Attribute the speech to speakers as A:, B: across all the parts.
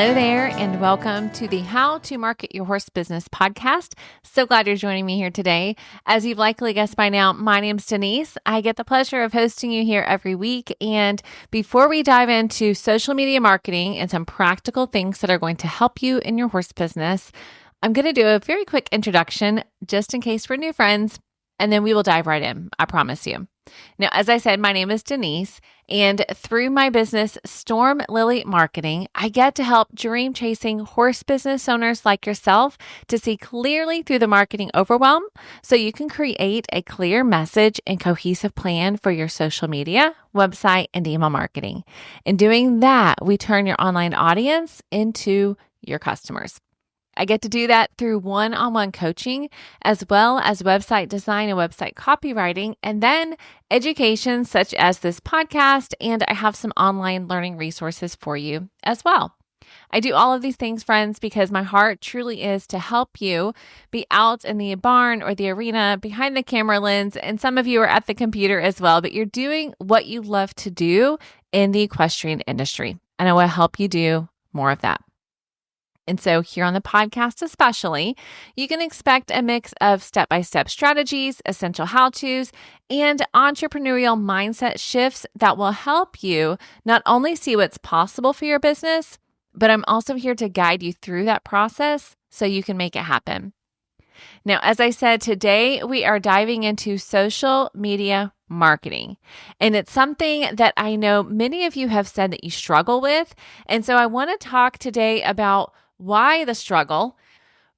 A: Hello there, and welcome to the How to Market Your Horse Business podcast. So glad you're joining me here today. As you've likely guessed by now, my name's Denise. I get the pleasure of hosting you here every week. And before we dive into social media marketing and some practical things that are going to help you in your horse business, I'm going to do a very quick introduction just in case we're new friends, and then we will dive right in. I promise you. Now, as I said, my name is Denise, and through my business, Storm Lily Marketing, I get to help dream-chasing horse business owners like yourself to see clearly through the marketing overwhelm so you can create a clear message and cohesive plan for your social media, website, and email marketing. In doing that, we turn your online audience into your customers. I get to do that through one-on-one coaching, as well as website design and website copywriting, and then education such as this podcast, and I have some online learning resources for you as well. I do all of these things, friends, because my heart truly is to help you be out in the barn or the arena behind the camera lens, and some of you are at the computer as well, but you're doing what you love to do in the equestrian industry, and I will help you do more of that. And so here on the podcast especially, you can expect a mix of step-by-step strategies, essential how-tos, and entrepreneurial mindset shifts that will help you not only see what's possible for your business, but I'm also here to guide you through that process so you can make it happen. Now, as I said, today we are diving into social media marketing. And it's something that I know many of you have said that you struggle with. And so I want to talk today about why the struggle,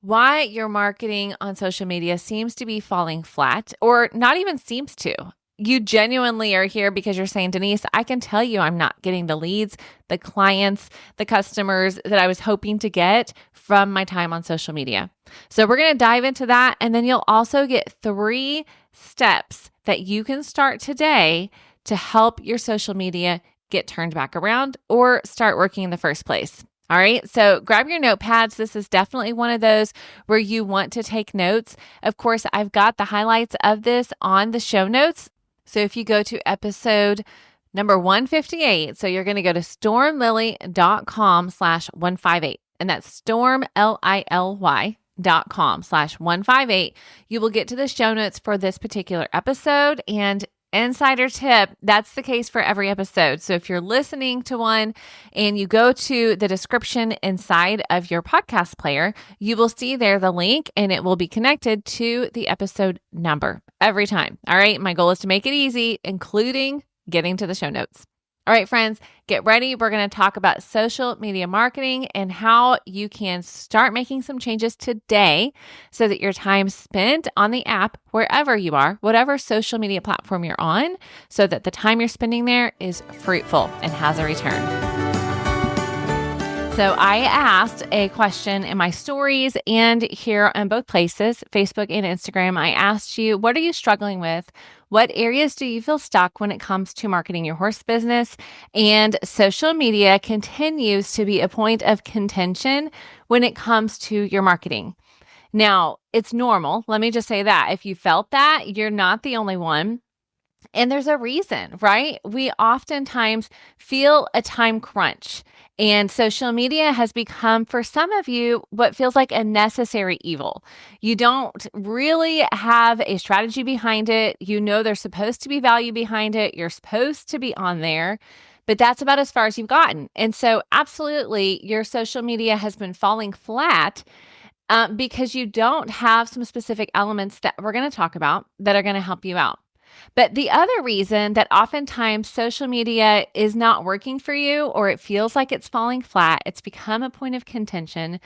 A: why your marketing on social media seems to be falling flat, or not even seems to. You genuinely are here because you're saying, Denise, I can tell you I'm not getting the leads, the clients, the customers that I was hoping to get from my time on social media. So we're going to dive into that. And then you'll also get 3 steps that you can start today to help your social media get turned back around or start working in the first place. All right, so grab your notepads. This is definitely one of those where you want to take notes. Of course, I've got the highlights of this on the show notes. So if you go to episode number 158, so you're going to go to stormlily.com/158, and that's stormlily.com/158. You will get to the show notes for this particular episode, and insider tip, that's the case for every episode. So if you're listening to one and you go to the description inside of your podcast player, you will see there the link and it will be connected to the episode number every time. All right. My goal is to make it easy, including getting to the show notes. All right, friends, get ready. We're going to talk about social media marketing and how you can start making some changes today so that your time spent on the app, wherever you are, whatever social media platform you're on, so that the time you're spending there is fruitful and has a return. So I asked a question in my stories and here on both places, Facebook and Instagram. I asked you, what are you struggling with? What areas do you feel stuck when it comes to marketing your horse business? And social media continues to be a point of contention when it comes to your marketing. Now, it's normal. Let me just say that. If you felt that, you're not the only one. And there's a reason, right? We oftentimes feel a time crunch, and social media has become, for some of you, what feels like a necessary evil. You don't really have a strategy behind it. You know there's supposed to be value behind it. You're supposed to be on there, but that's about as far as you've gotten. And so absolutely, your social media has been falling flat because you don't have some specific elements that we're going to talk about that are going to help you out. But the other reason that oftentimes social media is not working for you, or it feels like it's falling flat, it's become a point of contention,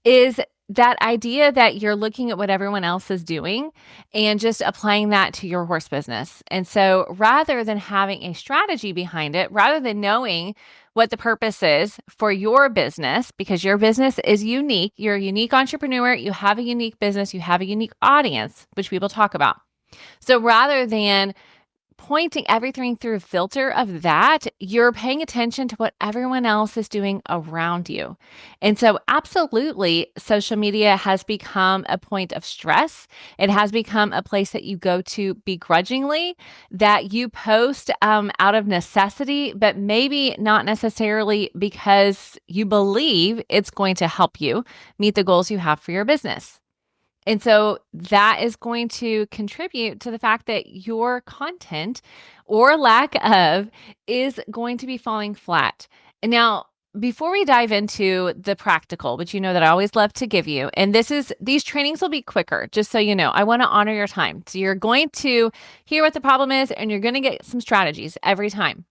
A: is that idea that you're looking at what everyone else is doing and just applying that to your horse business. And so rather than having a strategy behind it, rather than knowing what the purpose is for your business, because your business is unique, you're a unique entrepreneur, you have a unique business, you have a unique audience, which we will talk about. So rather than pointing everything through a filter of that, you're paying attention to what everyone else is doing around you. And so absolutely, social media has become a point of stress. It has become a place that you go to begrudgingly, that you post out of necessity, but maybe not necessarily because you believe it's going to help you meet the goals you have for your business. And so that is going to contribute to the fact that your content or lack of is going to be falling flat. And now, before we dive into the practical, which you know that I always love to give you, and these trainings will be quicker, just so you know. I want to honor your time. So you're going to hear what the problem is, and you're going to get some strategies every time.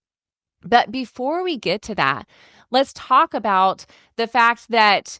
A: But before we get to that, let's talk about the fact that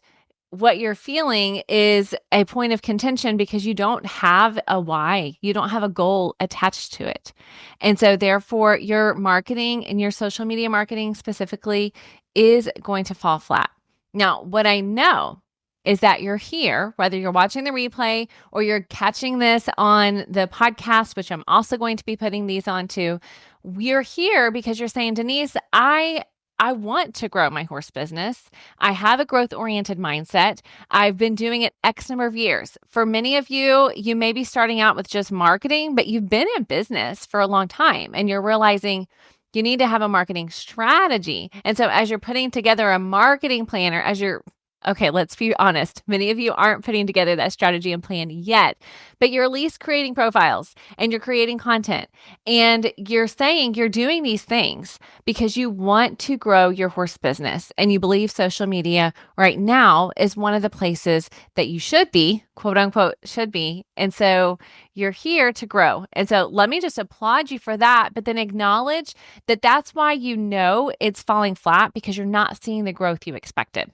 A: what you're feeling is a point of contention because you don't have a why. You don't have a goal attached to it. And so therefore your marketing and your social media marketing specifically is going to fall flat. Now, what I know is that you're here, whether you're watching the replay or you're catching this on the podcast, which I'm also going to be putting these onto. We're here because you're saying, Denise, I want to grow my horse business. I have a growth-oriented mindset. I've been doing it X number of years. For many of you, you may be starting out with just marketing, but you've been in business for a long time and you're realizing you need to have a marketing strategy. And so as you're putting together a marketing plan, or okay, let's be honest. Many of you aren't putting together that strategy and plan yet, but you're at least creating profiles and you're creating content and you're saying you're doing these things because you want to grow your horse business and you believe social media right now is one of the places that you should be, quote unquote, should be. And so you're here to grow. And so let me just applaud you for that, but then acknowledge that that's why you know it's falling flat because you're not seeing the growth you expected.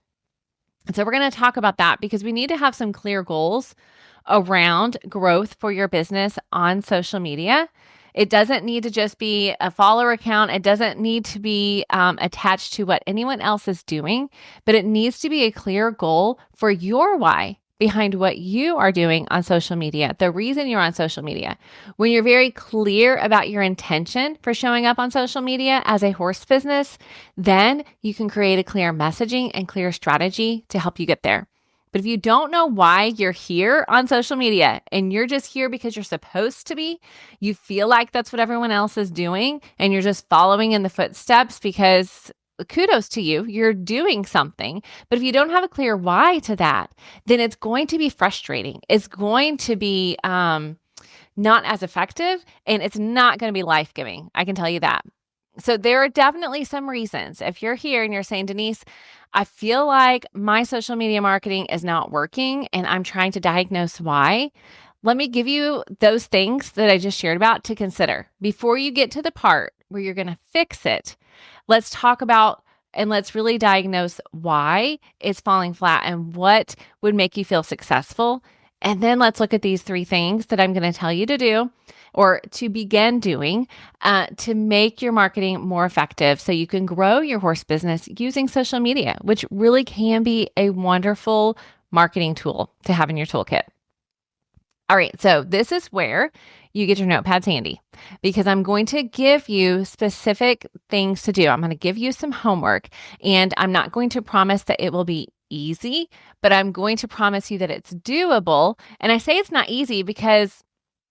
A: And so we're going to talk about that because we need to have some clear goals around growth for your business on social media. It doesn't need to just be a follower count. It doesn't need to be attached to what anyone else is doing, but it needs to be a clear goal for your why behind what you are doing on social media, the reason you're on social media. When you're very clear about your intention for showing up on social media as a horse business, then you can create a clear messaging and clear strategy to help you get there. But if you don't know why you're here on social media and you're just here because you're supposed to be, you feel like that's what everyone else is doing and you're just following in the footsteps because kudos to you, you're doing something. But if you don't have a clear why to that, then it's going to be frustrating. It's going to be not as effective and it's not going to be life-giving. I can tell you that. So there are definitely some reasons. If you're here and you're saying, Denise, I feel like my social media marketing is not working and I'm trying to diagnose why. Let me give you those things that I just shared about to consider. Before you get to the part where you're going to fix it, let's talk about and let's really diagnose why it's falling flat and what would make you feel successful. And then let's look at these 3 things that I'm going to tell you to do or to begin doing to make your marketing more effective so you can grow your horse business using social media, which really can be a wonderful marketing tool to have in your toolkit. All right, so this is where you get your notepads handy because I'm going to give you specific things to do. I'm going to give you some homework and I'm not going to promise that it will be easy, but I'm going to promise you that it's doable. And I say it's not easy because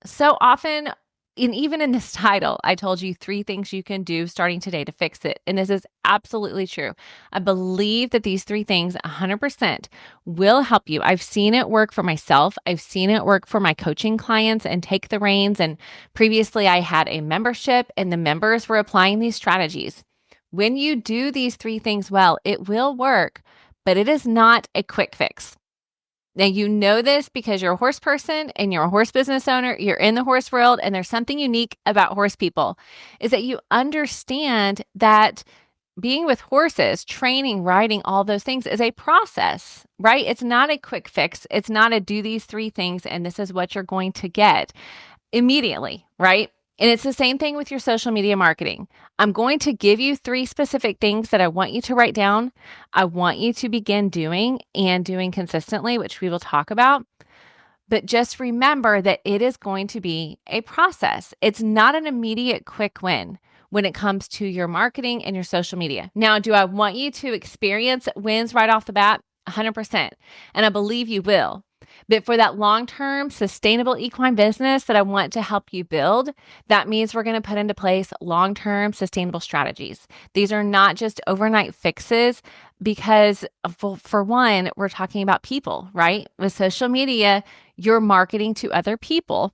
A: so often, and even in this title, I told you 3 things you can do starting today to fix it. And this is absolutely true. I believe that these 3 things 100% will help you. I've seen it work for myself. I've seen it work for my coaching clients and Take the Reins. And previously I had a membership and the members were applying these strategies. When you do these 3 things well, it will work, but it is not a quick fix. Now, you know this because you're a horse person and you're a horse business owner, you're in the horse world, and there's something unique about horse people is that you understand that being with horses, training, riding, all those things is a process, right? It's not a quick fix. It's not a do these 3 things and this is what you're going to get immediately, right? And it's the same thing with your social media marketing. I'm going to give you 3 specific things that I want you to write down. I want you to begin doing and doing consistently, which we will talk about. But just remember that it is going to be a process. It's not an immediate quick win when it comes to your marketing and your social media. Now, do I want you to experience wins right off the bat? 100%. And I believe you will. But for that long-term sustainable equine business that I want to help you build, that means we're going to put into place long-term sustainable strategies. These are not just overnight fixes because for one, we're talking about people, right? With social media, you're marketing to other people.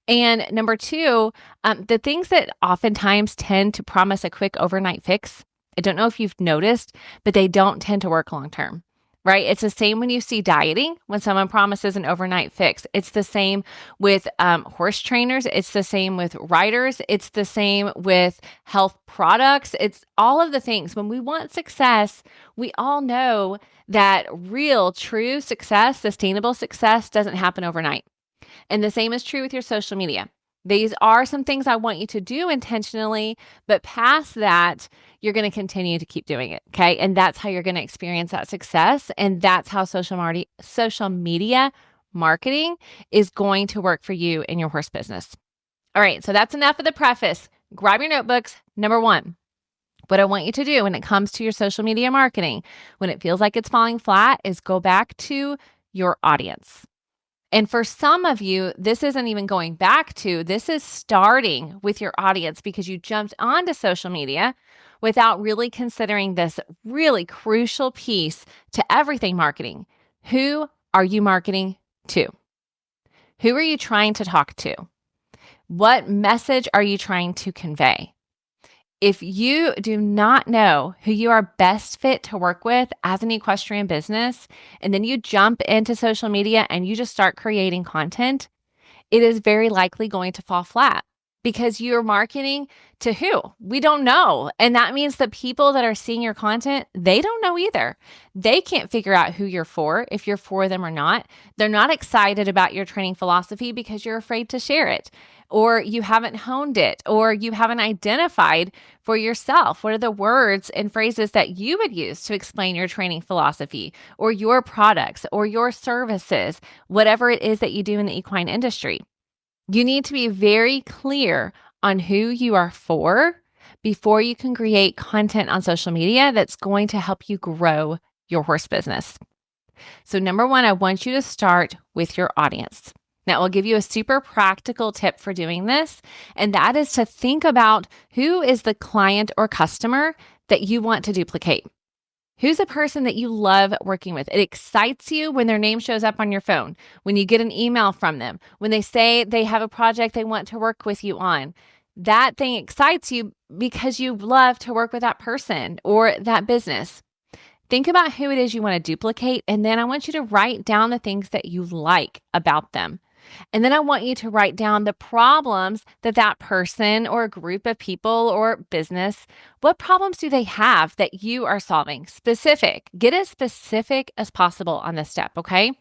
A: And number two, the things that oftentimes tend to promise a quick overnight fix, I don't know if you've noticed, but they don't tend to work long term, right? It's the same when you see dieting, when someone promises an overnight fix. It's the same with horse trainers. It's the same with riders. It's the same with health products. It's all of the things. When we want success, we all know that real, true success, sustainable success doesn't happen overnight. And the same is true with your social media. These are some things I want you to do intentionally, but past that, you're going to continue to keep doing it. Okay. And that's how you're going to experience that success. And that's how social media marketing is going to work for you in your horse business. All right. So that's enough of the preface. Grab your notebooks. Number one, what I want you to do when it comes to your social media marketing, when it feels like it's falling flat, is go back to your audience. And for some of you, this isn't even going back to, this is starting with your audience because you jumped onto social media without really considering this really crucial piece to everything marketing. Who are you marketing to? Who are you trying to talk to? What message are you trying to convey? If you do not know who you are best fit to work with as an equestrian business, and then you jump into social media and you just start creating content, it is very likely going to fall flat because you're marketing to who? We don't know. And that means the people that are seeing your content, they don't know either. They can't figure out who you're for, if you're for them or not. They're not excited about your training philosophy because you're afraid to share it, or you haven't honed it, or you haven't identified for yourself what are the words and phrases that you would use to explain your training philosophy or your products or your services, whatever it is that you do in the equine industry. You need to be very clear on who you are for before you can create content on social media that's going to help you grow your horse business. So number one, I want you to start with your audience. Now, I'll give you a super practical tip for doing this, and that is to think about who is the client or customer that you want to duplicate. Who's a person that you love working with? It excites you when their name shows up on your phone, when you get an email from them, when they say they have a project they want to work with you on. That thing excites you because you love to work with that person or that business. Think about who it is you want to duplicate, and then I want you to write down the things that you like about them. And then I want you to write down the problems that that person or a group of people or business, what problems do they have that you are solving? Specific. Get as specific as possible on this step, okay?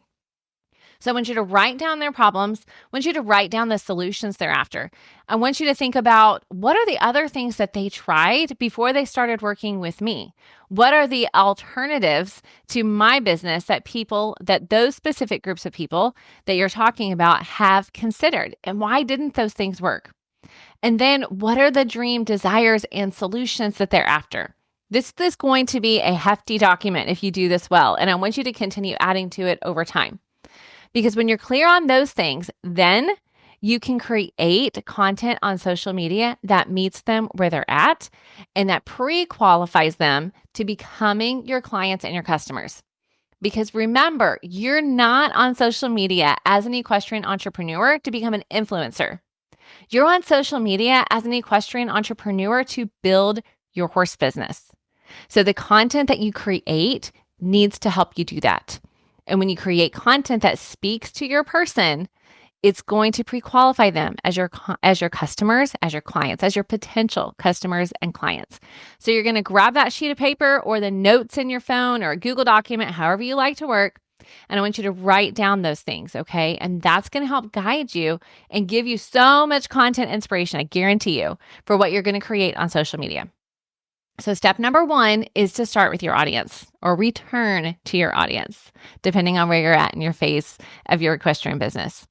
A: So I want you to write down their problems. I want you to write down the solutions they're after. I want you to think about what are the other things that they tried before they started working with me? What are the alternatives to my business that those specific groups of people that you're talking about have considered? And why didn't those things work? And then what are the dream desires and solutions that they're after? This is going to be a hefty document if you do this well. And I want you to continue adding to it over time. Because when you're clear on those things, then you can create content on social media that meets them where they're at and that pre-qualifies them to becoming your clients and your customers. Because remember, you're not on social media as an equestrian entrepreneur to become an influencer. You're on social media as an equestrian entrepreneur to build your horse business. So the content that you create needs to help you do that. And when you create content that speaks to your person, it's going to pre-qualify them as your customers, as your clients, as your potential customers and clients. So you're going to grab that sheet of paper or the notes in your phone or a Google document, however you like to work. And I want you to write down those things, okay? And that's going to help guide you and give you so much content inspiration, I guarantee you, for what you're going to create on social media. So step number one is to start with your audience or return to your audience, depending on where you're at in your phase of your equestrian business.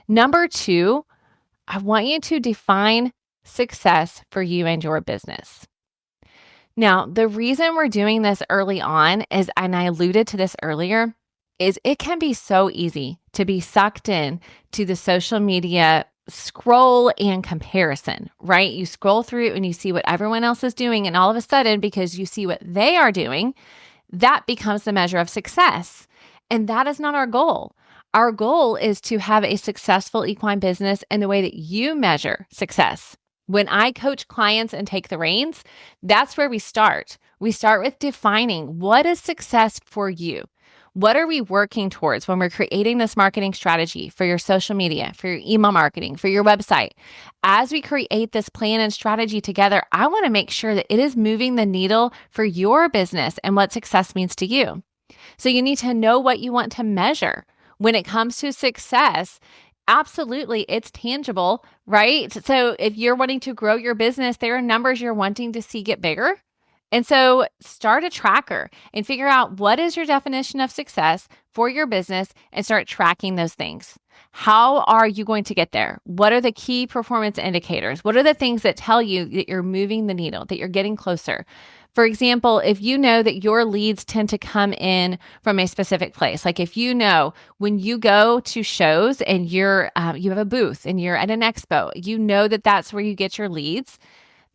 A: Number two, I want you to define success for you and your business. Now, the reason we're doing this early on is, and I alluded to this earlier, is it can be so easy to be sucked in to the social media scroll and comparison, right? You scroll through and you see what everyone else is doing, and all of a sudden, because you see what they are doing, that becomes the measure of success. And that is not our goal. Our goal is to have a successful equine business in the way that you measure success. When I coach clients and take the reins, that's where we start. We start with defining what is success for you. What are we working towards when we're creating this marketing strategy for your social media, for your email marketing, for your website? As we create this plan and strategy together, I want to make sure that it is moving the needle for your business and what success means to you. So you need to know what you want to measure. When it comes to success, absolutely, it's tangible, right? So if you're wanting to grow your business, there are numbers you're wanting to see get bigger. And so start a tracker and figure out what is your definition of success for your business and start tracking those things. How are you going to get there? What are the key performance indicators? What are the things that tell you that you're moving the needle, that you're getting closer? For example, if you know that your leads tend to come in from a specific place, like if you know when you go to shows and you have a booth and you're at an expo, you know that that's where you get your leads,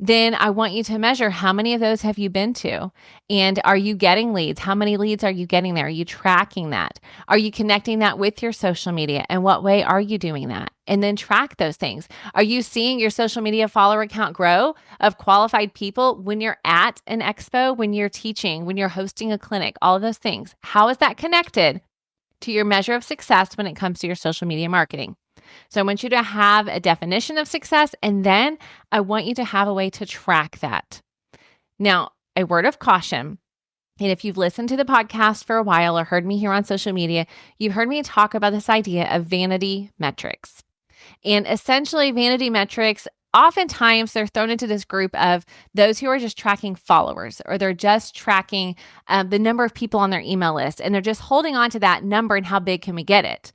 A: then I want you to measure how many of those have you been to? And are you getting leads? How many leads are you getting there? Are you tracking that? Are you connecting that with your social media? And what way are you doing that? And then track those things. Are you seeing your social media follower count grow of qualified people when you're at an expo, when you're teaching, when you're hosting a clinic, all of those things? How is that connected to your measure of success when it comes to your social media marketing? So I want you to have a definition of success, and then I want you to have a way to track that. Now, a word of caution. And if you've listened to the podcast for a while or heard me here on social media, you've heard me talk about this idea of vanity metrics. And essentially, vanity metrics, oftentimes they're thrown into this group of those who are just tracking followers, or they're just tracking the number of people on their email list, and they're just holding on to that number and how big can we get it.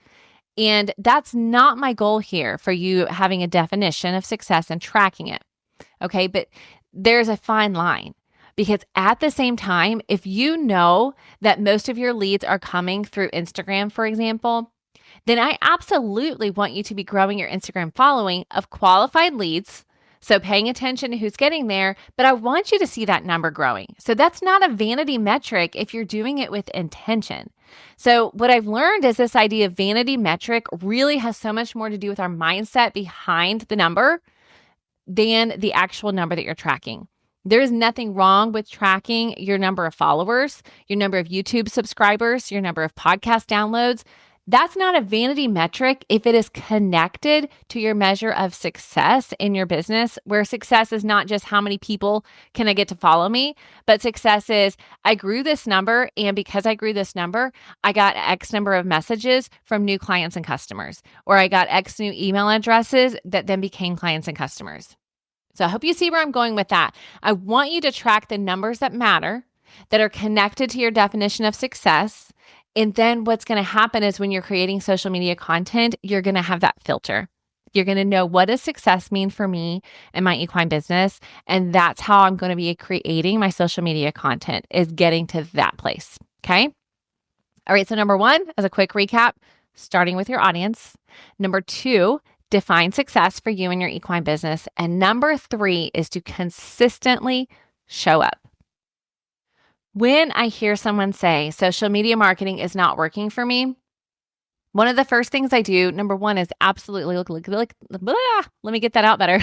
A: And that's not my goal here for you having a definition of success and tracking it. Okay. But there's a fine line, because at the same time, if you know that most of your leads are coming through Instagram, for example, then I absolutely want you to be growing your Instagram following of qualified leads. So paying attention to who's getting there, but I want you to see that number growing. So that's not a vanity metric if you're doing it with intention. So what I've learned is this idea of vanity metric really has so much more to do with our mindset behind the number than the actual number that you're tracking. There is nothing wrong with tracking your number of followers, your number of YouTube subscribers, your number of podcast downloads. That's not a vanity metric if it is connected to your measure of success in your business, where success is not just how many people can I get to follow me, but success is I grew this number, and because I grew this number, I got X number of messages from new clients and customers, or I got X new email addresses that then became clients and customers. So I hope you see where I'm going with that. I want you to track the numbers that matter, that are connected to your definition of success. And then what's going to happen is when you're creating social media content, you're going to have that filter. You're going to know, what does success mean for me and my equine business? And that's how I'm going to be creating my social media content, is getting to that place. Okay. All right. So number one, as a quick recap, starting with your audience. Number two, define success for you and your equine business. And number three is to consistently show up. When I hear someone say social media marketing is not working for me, one of the first things I do, number one, is absolutely look, let me get that out better.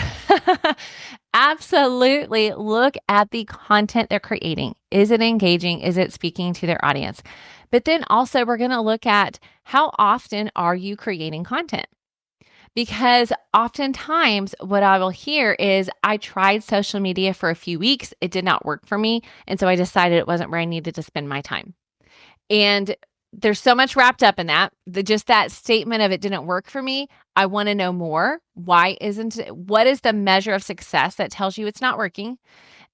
A: Absolutely look at the content they're creating. Is it engaging? Is it speaking to their audience? But then also we're going to look at, how often are you creating content? Because oftentimes what I will hear is, I tried social media for a few weeks. It did not work for me. And so I decided it wasn't where I needed to spend my time. And there's so much wrapped up in that. Just that statement of, it didn't work for me. I want to know more. Why isn't it? What is the measure of success that tells you it's not working?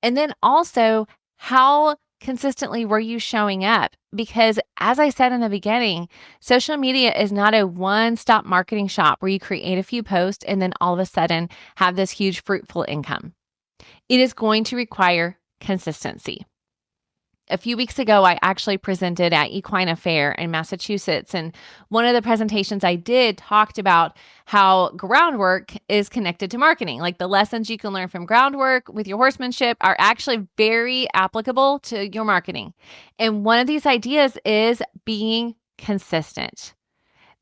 A: And then also, how consistently were you showing up? Because as I said in the beginning, social media is not a one-stop marketing shop where you create a few posts and then all of a sudden have this huge fruitful income. It is going to require consistency. A few weeks ago, I actually presented at Equine Affair in Massachusetts. And one of the presentations I did talked about how groundwork is connected to marketing. Like the lessons you can learn from groundwork with your horsemanship are actually very applicable to your marketing. And one of these ideas is being consistent.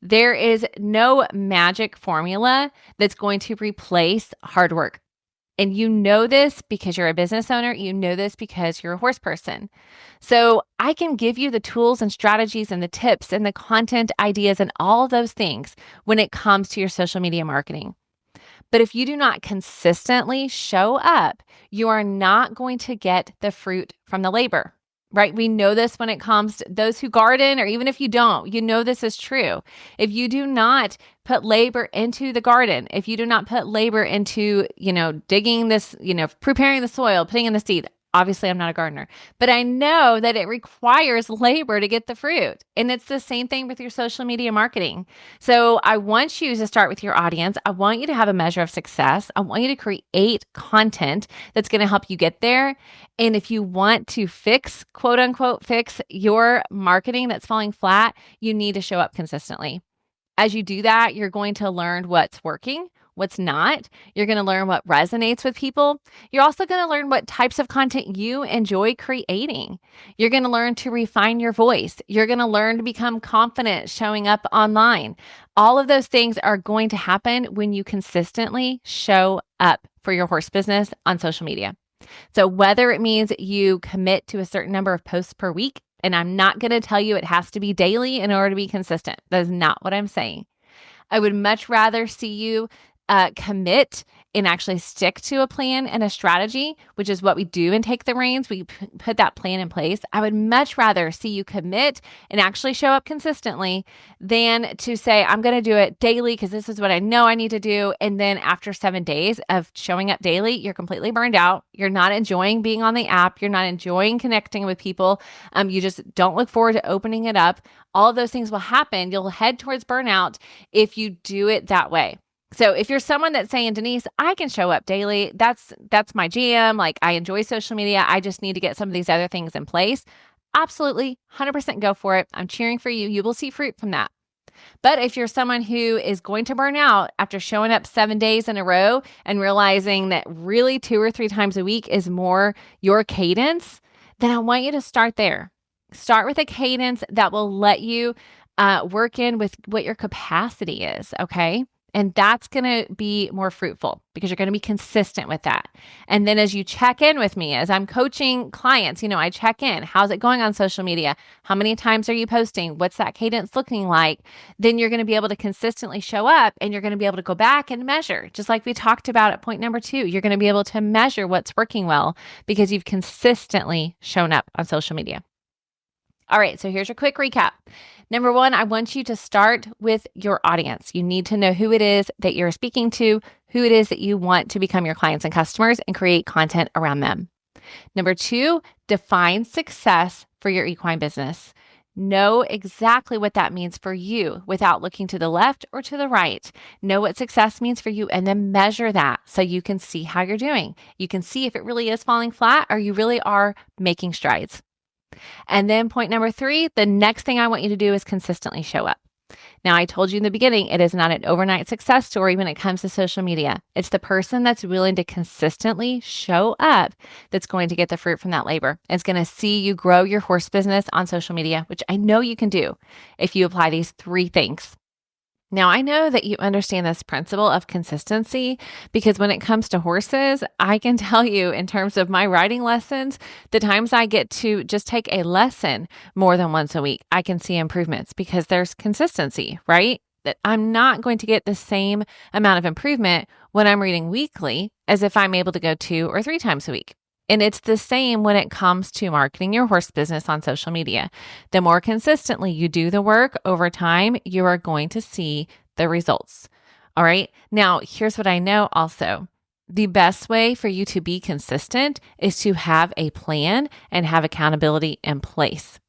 A: There is no magic formula that's going to replace hard work. And you know this because you're a business owner. You know this because you're a horse person. So I can give you the tools and strategies and the tips and the content ideas and all of those things when it comes to your social media marketing. But if you do not consistently show up, you are not going to get the fruit from the labor. Right? We know this when it comes to those who garden, or even if you don't, you know this is true. If you do not put labor into the garden, if you do not put labor into, digging this, preparing the soil, putting in the seed, obviously I'm not a gardener, but I know that it requires labor to get the fruit. And it's the same thing with your social media marketing. So I want you to start with your audience. I want you to have a measure of success. I want you to create content that's going to help you get there. And if you want to quote unquote, fix your marketing that's falling flat, you need to show up consistently. As you do that, you're going to learn what's working, what's not. You're going to learn what resonates with people. You're also going to learn what types of content you enjoy creating. You're going to learn to refine your voice. You're going to learn to become confident showing up online. All of those things are going to happen when you consistently show up for your horse business on social media. So whether it means you commit to a certain number of posts per week, and I'm not going to tell you it has to be daily in order to be consistent. That is not what I'm saying. I would much rather see you commit and actually stick to a plan and a strategy, which is what we do in Take the Reins. We put that plan in place. I would much rather see you commit and actually show up consistently than to say, I'm going to do it daily because this is what I know I need to do. And then after 7 days of showing up daily, you're completely burned out. You're not enjoying being on the app. You're not enjoying connecting with people. You just don't look forward to opening it up. All of those things will happen. You'll head towards burnout if you do it that way. So if you're someone that's saying, Denise, I can show up daily. That's my jam. Like I enjoy social media. I just need to get some of these other things in place. Absolutely. 100% go for it. I'm cheering for you. You will see fruit from that. But if you're someone who is going to burn out after showing up 7 days in a row and realizing that really 2 or 3 times a week is more your cadence, then I want you to start there. Start with a cadence that will let you work in with what your capacity is. Okay. And that's going to be more fruitful because you're going to be consistent with that. And then as you check in with me, as I'm coaching clients, I check in. How's it going on social media? How many times are you posting? What's that cadence looking like? Then you're going to be able to consistently show up and you're going to be able to go back and measure. Just like we talked about at point number 2, you're going to be able to measure what's working well because you've consistently shown up on social media. All right, so here's your quick recap. Number 1, I want you to start with your audience. You need to know who it is that you're speaking to, who it is that you want to become your clients and customers, and create content around them. Number 2, define success for your equine business. Know exactly what that means for you without looking to the left or to the right. Know what success means for you and then measure that so you can see how you're doing. You can see if it really is falling flat or you really are making strides. And then point number 3, the next thing I want you to do is consistently show up. Now, I told you in the beginning, it is not an overnight success story when it comes to social media. It's the person that's willing to consistently show up that's going to get the fruit from that labor. It's going to see you grow your horse business on social media, which I know you can do if you apply these 3 things. Now, I know that you understand this principle of consistency because when it comes to horses, I can tell you in terms of my riding lessons, the times I get to just take a lesson more than once a week, I can see improvements because there's consistency, right? That I'm not going to get the same amount of improvement when I'm reading weekly as if I'm able to go 2 or 3 times a week. And it's the same when it comes to marketing your horse business on social media. The more consistently you do the work over time, you are going to see the results. All right. Now, here's what I know also. The best way for you to be consistent is to have a plan and have accountability in place.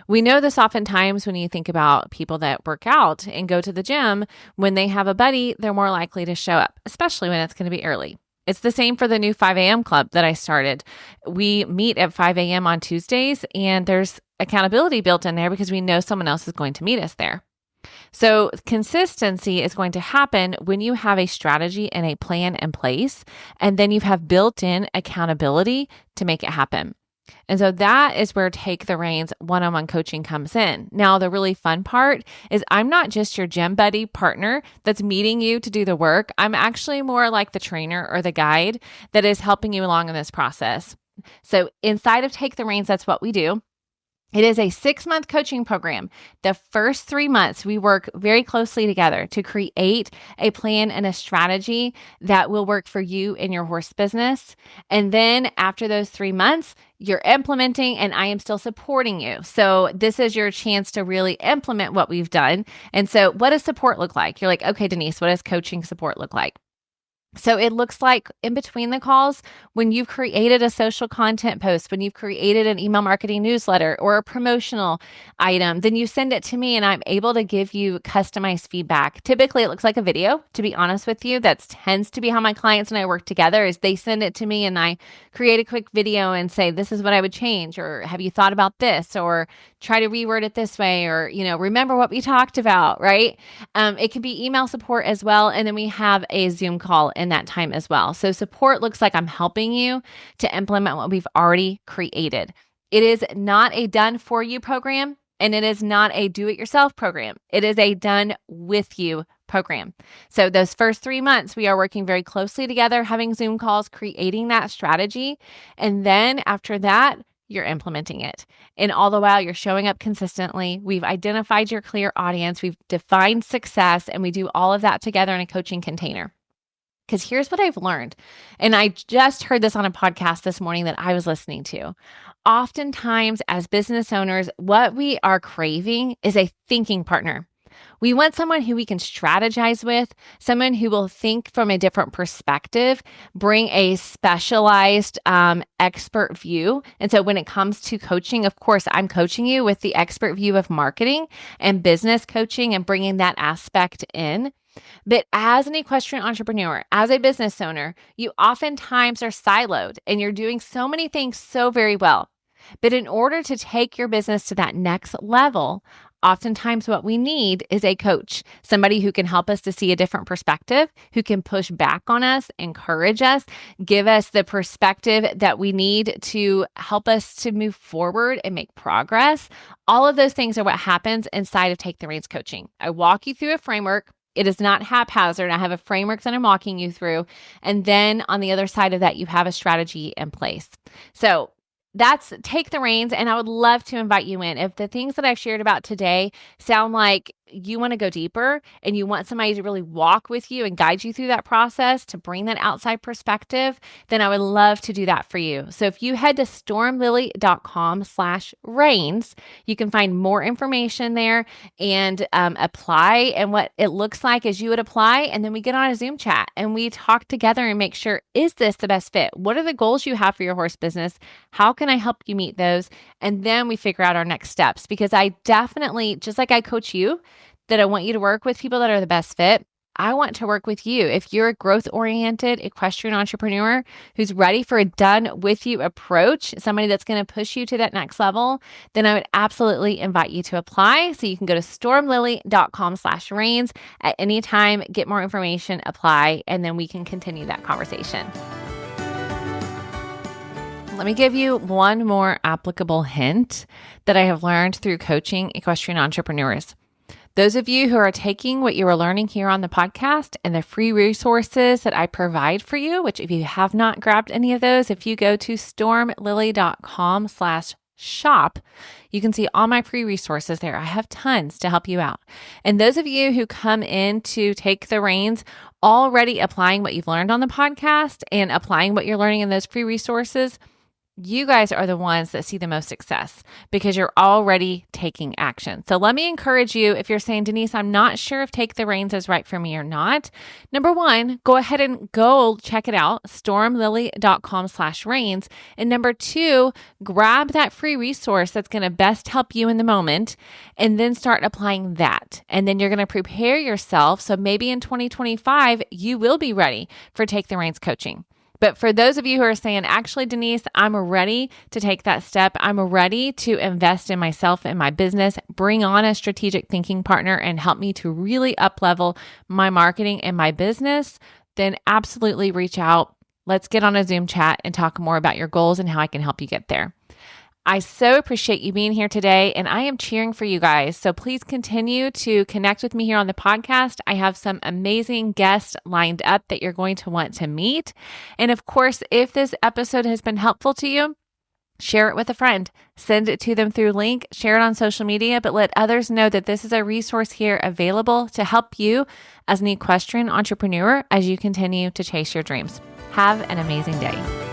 A: We know this oftentimes when you think about people that work out and go to the gym. When they have a buddy, they're more likely to show up, especially when it's going to be early. It's the same for the new 5 a.m. club that I started. We meet at 5 a.m. on Tuesdays, and there's accountability built in there because we know someone else is going to meet us there. So consistency is going to happen when you have a strategy and a plan in place, and then you have built-in accountability to make it happen. And so that is where Take the Reins one-on-one coaching comes in. Now, the really fun part is I'm not just your gym buddy partner that's meeting you to do the work. I'm actually more like the trainer or the guide that is helping you along in this process. So inside of Take the Reins, that's what we do. It is a 6-month coaching program. The first 3 months, we work very closely together to create a plan and a strategy that will work for you in your horse business. And then after those 3 months, you're implementing and I am still supporting you. So this is your chance to really implement what we've done. And so what does support look like? You're like, okay, Denise, what does coaching support look like? So it looks like in between the calls, when you've created a social content post, when you've created an email marketing newsletter or a promotional item, then you send it to me and I'm able to give you customized feedback. Typically, it looks like a video, to be honest with you. That tends to be how my clients and I work together is they send it to me and I create a quick video and say, this is what I would change, or have you thought about this, or try to reword it this way, or, remember what we talked about, right? It can be email support as well. And then we have a Zoom call in that time as well. So support looks like I'm helping you to implement what we've already created. It is not a done for you program, and it is not a do it yourself program. It is a done with you program. So those first 3 months, we are working very closely together, having Zoom calls, creating that strategy. And then after that, you're implementing it. And all the while, you're showing up consistently. We've identified your clear audience. We've defined success, and we do all of that together in a coaching container. Because here's what I've learned. And I just heard this on a podcast this morning that I was listening to. Oftentimes, as business owners, what we are craving is a thinking partner. We want someone who we can strategize with, someone who will think from a different perspective, bring a specialized expert view. And so when it comes to coaching, of course, I'm coaching you with the expert view of marketing and business coaching and bringing that aspect in. But as an equestrian entrepreneur, as a business owner, you oftentimes are siloed and you're doing so many things so very well. But in order to take your business to that next level, oftentimes what we need is a coach, somebody who can help us to see a different perspective, who can push back on us, encourage us, give us the perspective that we need to help us to move forward and make progress. All of those things are what happens inside of Take the Reins coaching. I walk you through a framework. It is not haphazard. I have a framework that I'm walking you through. And then on the other side of that, you have a strategy in place. So that's Take the Reins. And I would love to invite you in. If the things that I've shared about today sound like you want to go deeper and you want somebody to really walk with you and guide you through that process to bring that outside perspective, then I would love to do that for you. So if you head to stormlily.com/reins, you can find more information there and apply. And what it looks like is you would apply, and then we get on a Zoom chat and we talk together and make sure, is this the best fit? What are the goals you have for your horse business? How can I help you meet those? And then we figure out our next steps, because I definitely, just like I coach you, that I want you to work with people that are the best fit, I want to work with you. If you're a growth-oriented equestrian entrepreneur who's ready for a done-with-you approach, somebody that's going to push you to that next level, then I would absolutely invite you to apply. So you can go to stormlily.com/reins at any time, get more information, apply, and then we can continue that conversation. Let me give you one more applicable hint that I have learned through coaching equestrian entrepreneurs. Those of you who are taking what you are learning here on the podcast and the free resources that I provide for you, which if you have not grabbed any of those, if you go to stormlily.com/shop, you can see all my free resources there. I have tons to help you out. And those of you who come in to Take the Reins already applying what you've learned on the podcast and applying what you're learning in those free resources, you guys are the ones that see the most success because you're already taking action. So let me encourage you, if you're saying, Denise, I'm not sure if Take the Reins is right for me or not. Number one, go ahead and go check it out, stormlily.com/reins. And number two, grab that free resource that's going to best help you in the moment and then start applying that. And then you're going to prepare yourself. So maybe in 2025, you will be ready for Take the Reins coaching. But for those of you who are saying, actually, Denise, I'm ready to take that step. I'm ready to invest in myself and my business, bring on a strategic thinking partner and help me to really up-level my marketing and my business, then absolutely reach out. Let's get on a Zoom chat and talk more about your goals and how I can help you get there. I so appreciate you being here today, and I am cheering for you guys. So please continue to connect with me here on the podcast. I have some amazing guests lined up that you're going to want to meet. And of course, if this episode has been helpful to you, share it with a friend, send it to them through link, share it on social media, but let others know that this is a resource here available to help you as an equestrian entrepreneur as you continue to chase your dreams. Have an amazing day.